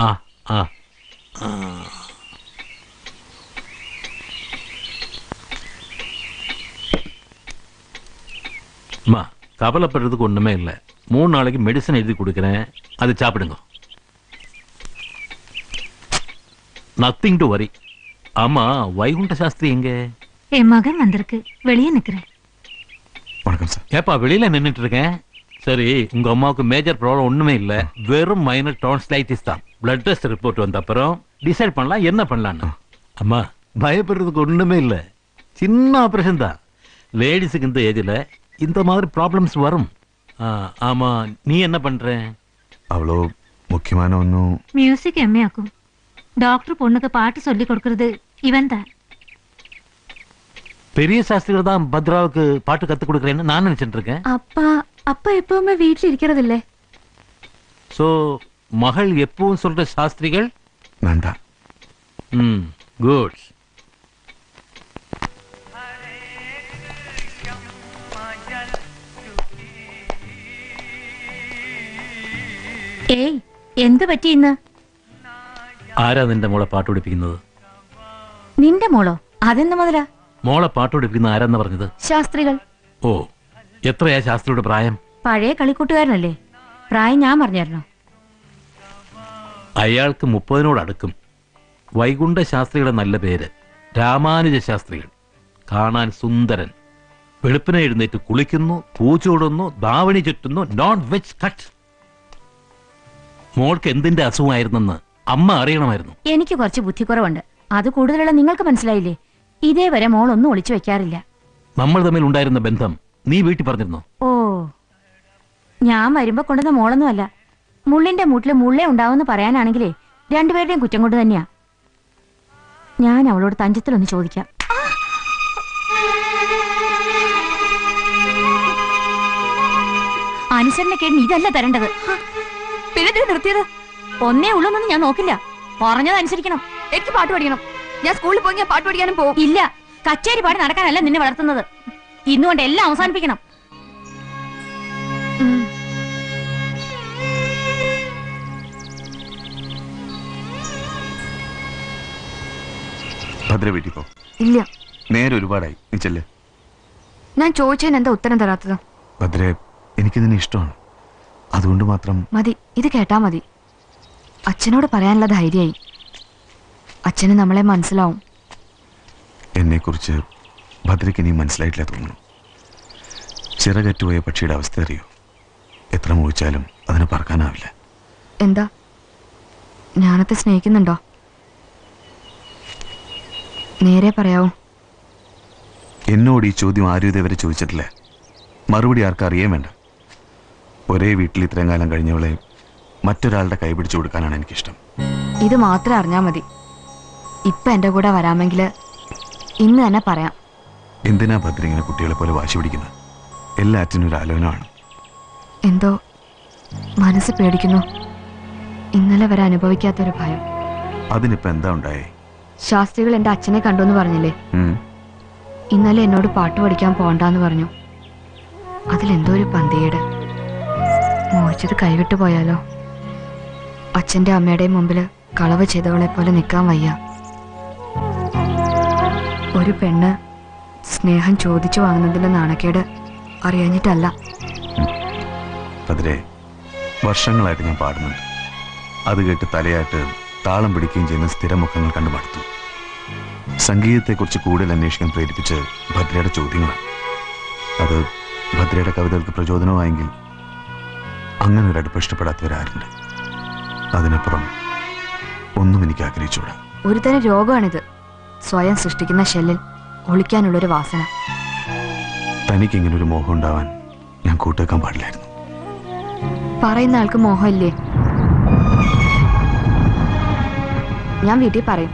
ആ ആ அம்மா கவலைப்படுறதுக்கு ஒண்ணுமே இல்லை. 3 நாளைக்கு மெடிசன் எழுதி கொடுக்குறேன், அது சாப்பிடுங்க. Nothing to worry. ஆமா, வைகுண்ட சாஸ்திரி எங்க? என் மகன் வந்திருக்கு, வெளியே நிக்கிறேன். வணக்கம் சார். ஏப்பா வெளியில நின்றுட்டு இருக்கேன். சரி, உங்க அம்மாவுக்கு மேஜர் ப்ராப்ளம் ஒண்ணுமே இல்ல, வெறும் மைனர் டான்சிலைட்டிஸ் தான். பிளட் டெஸ்ட் ரிப்போர்ட் வந்த அப்புறம் டிசைட் பண்ணலாம் என்ன பண்ணலான்னு. அம்மா பயப்படுறதுக்கு ஒண்ணுமே இல்ல, சின்ன ஆபரேஷன் தான். லேடிஸுக்கு இந்த ஏஜ்ல இந்த மாதிரி ப்ராப்ளம்ஸ் வரும். ஆமா, நீ என்ன பண்ற? அவ்வளோ முக்கியமான ஒன்றும். மியூசிக் எம்மையாக்கும். டாக்டர் பொண்ணுக்கு பாட்டு சொல்லி கொடுக்கறது இவன் தான். பெரிய சாஸ்திரிகள் தான் பத்ராவுக்கு பாட்டு கத்து கொடுக்குறேன்னு நான் நினைச்சிட்டு இருக்கேன். அப்பா எப்பவுமே வீட்டுல இருக்கிறது இல்ல. சோ மகள் எப்பவும் சொல்ற சாஸ்திரிகள் நான் தான். குட். ഏയ്, എന്ത് പറ്റി ഇന്ന്? ആരാ നിന്റെ മോളെ പാട്ട് പഠിപ്പിക്കുന്നത്? നിന്റെ മോളോ? അതെന്ത് മുതലാ? മോളെ പാട്ട് പഠിപ്പിക്കുന്ന ആരാന്ന് പറഞ്ഞത്? ശാസ്ത്രികൾ. ഓ, എത്രയാ ശാസ്ത്രിയുടെ പ്രായം? പഴയ കളിക്കൂട്ടുകാരനല്ലേ, പ്രായം ഞാൻ പറഞ്ഞായിരുന്നോ? അയാൾക്ക് 30 അടുക്കും. വൈകുണ്ഠ ശാസ്ത്രിയുടെ നല്ല പേര് രാമാനുജ ശാസ്ത്രികൾ. കാണാൻ സുന്ദരൻ. വെളുപ്പിനെ എഴുന്നേറ്റ് കുളിക്കുന്നു, പൂച്ചൂടുന്നു, ദാവണി ചുറ്റുന്നു, നോൺ വെജ് കട്ട്. മോൾക്ക് എന്തിന്റെ അസുഖമായിരുന്നെന്ന് അമ്മ അറിയണമായിരുന്നു. എനിക്ക് കുറച്ച് ബുദ്ധിക്കുറവുണ്ട്, അത് കൂടുതലുള്ള നിങ്ങൾക്ക് മനസ്സിലായില്ലേ? ഇതേവരെ മോൾ ഒന്നും ഒളിച്ചു വെക്കാറില്ല. നമ്മൾ തമ്മിൽ ഉണ്ടായിരുന്ന ബന്ധം നീ വീട്ടിൽ പറഞ്ഞിരുന്നോ? ഓ, ഞാൻ വരുമ്പോ കൊണ്ടുവന്ന മോളൊന്നും അല്ല. മുള്ളിന്റെ മൂട്ടില് മുള്ളേ ഉണ്ടാവുമെന്ന് പറയാനാണെങ്കിലേ രണ്ടുപേരുടെയും കുറ്റം കൊണ്ട് തന്നെയാ. ഞാൻ അവളോട് തഞ്ചത്തിലൊന്ന് ചോദിക്കാം. അനുസരണക്കേടിന് ഇതല്ല തരേണ്ടത്. പിന്നെ നിർത്തിയത് ഒന്നേ ഉള്ളൂന്നൊന്നും ഞാൻ നോക്കില്ല. പറഞ്ഞത് അനുസരിക്കണം. എനിക്ക് പാട്ട് പഠിക്കണം. ഞാൻ സ്കൂളിൽ പോയി പാട്ട് പഠിക്കാനും പോകും. ഇല്ല, കച്ചേരി പാടി നടക്കാനല്ല നിന്നെ വളർത്തുന്നത്. ഇന്നുകൊണ്ട് എല്ലാം അവസാനിപ്പിക്കണം. ഭദ്ര വീട്ടിൽ പോ. ഇല്ല, നേരെ ഒരുപാടായി, നീ ചെല്ല്. ഞാൻ ചോദിച്ചതിന് എന്താ ഉത്തരം തരാത്തത്? ഭദ്രെ, എനിക്ക് നിന്നെ ഇഷ്ടമാണ്, അതുകൊണ്ട് മാത്രം. മതി, ഇത് കേട്ടാ മതി. അച്ഛനോട് പറയാനുള്ള ധൈര്യമായി. അച്ഛന് നമ്മളെ മനസ്സിലാവും. എന്നെക്കുറിച്ച് ഭദ്രയ്ക്ക് ഇനി മനസ്സിലായിട്ടില്ല തോന്നുന്നു. ചിറകറ്റുപോയ പക്ഷിയുടെ അവസ്ഥ അറിയോ? എത്ര മോഹിച്ചാലും അതിന് പറക്കാനാവില്ല. എന്താ, ഞാനത്തെ സ്നേഹിക്കുന്നുണ്ടോ? നേരെ പറയാവോ? എന്നോട് ഈ ചോദ്യം ആരും ഇതേവരെ ചോദിച്ചിട്ടില്ല. മറുപടി ആർക്കും അറിയാൻ വേണ്ട. ഒരേ വീട്ടിൽ ഇത്രയും കാലം കഴിഞ്ഞവളെ മറ്റൊരാളുടെ കൈ പിടിച്ചു കൊടുക്കാനാണ് എനിക്കിഷ്ടം. ഇത് മാത്രം അറിഞ്ഞാൽ മതി. ഇപ്പൊ എന്റെ കൂടെ വരാമെങ്കിൽ ഇന്ന് തന്നെ പറയാം. എന്തിനാ ഭദ്ര ഇങ്ങനെ കുട്ടികളെ പോലെ വാശി പിടിക്കുന്നത്? എല്ലാറ്റിനും ഒരു ആലോചനമാണ്. എന്തോ മനസ്സ് പേടിക്കുന്നു. ഇന്നലെ വരെ അനുഭവിക്കാത്തൊരു ഭയം. അതിനിപ്പോ എന്താ ഉണ്ടായേ? ശാസ്ത്രികൾ എന്റെ അച്ഛനെ കണ്ടുവെന്ന് പറഞ്ഞില്ലേ? ഇന്നലെ എന്നോട് പാട്ട് പഠിക്കാൻ പോണ്ടെന്ന് പറഞ്ഞു. അതിലെന്തോ ഒരു പന്തിയേട്. മോഹിച്ചത് കൈവിട്ടു പോയാലോ? അച്ഛന്റെ അമ്മയുടെയും മുമ്പിൽ കളവ് ചെയ്തവളെ പോലെ നിൽക്കാൻ വയ്യ. ഒരു പെണ്ണ് സ്നേഹം ചോദിച്ചു വാങ്ങുന്നതിന്റെ നാണക്കേട് അറിയാഞ്ഞിട്ടല്ല. ഭദ്രേ, വർഷങ്ങളായിട്ട് ഞാൻ പാടുന്നുണ്ട്. അത് കേട്ട് തലയായിട്ട് താളം പിടിക്കുകയും ചെയ്യുന്ന സ്ഥിരമുഖങ്ങൾ കണ്ടു മടുത്തു. സംഗീതത്തെക്കുറിച്ച് കൂടുതൽ അന്വേഷിക്കാൻ പ്രേരിപ്പിച്ച് ഭദ്രയുടെ ചോദ്യങ്ങളാണ്. അത് ഭദ്രയുടെ കവിതകൾക്ക് പ്രചോദനമായെങ്കിൽ അങ്ങനെ ഒരു അടുപ്പം ഇഷ്ടപ്പെടാത്തവരാരുണ്ട്? അതിനപ്പുറം ഒന്നും എനിക്ക് ആഗ്രഹിച്ചുകൂടാ. ഒരു തരം രോഗമാണിത്, സ്വയം സൃഷ്ടിക്കുന്ന ഷെല്ലിൽ ഒളിക്കാനുള്ളൊരു വാസന. തനിക്കിങ്ങനൊരു മോഹം ഉണ്ടാവാൻ ഞാൻ കൂട്ടുവെക്കാൻ പാടില്ലായിരുന്നു. പറയുന്ന ആൾക്ക് മോഹമില്ലേ? ഞാൻ വീട്ടിൽ പറയും.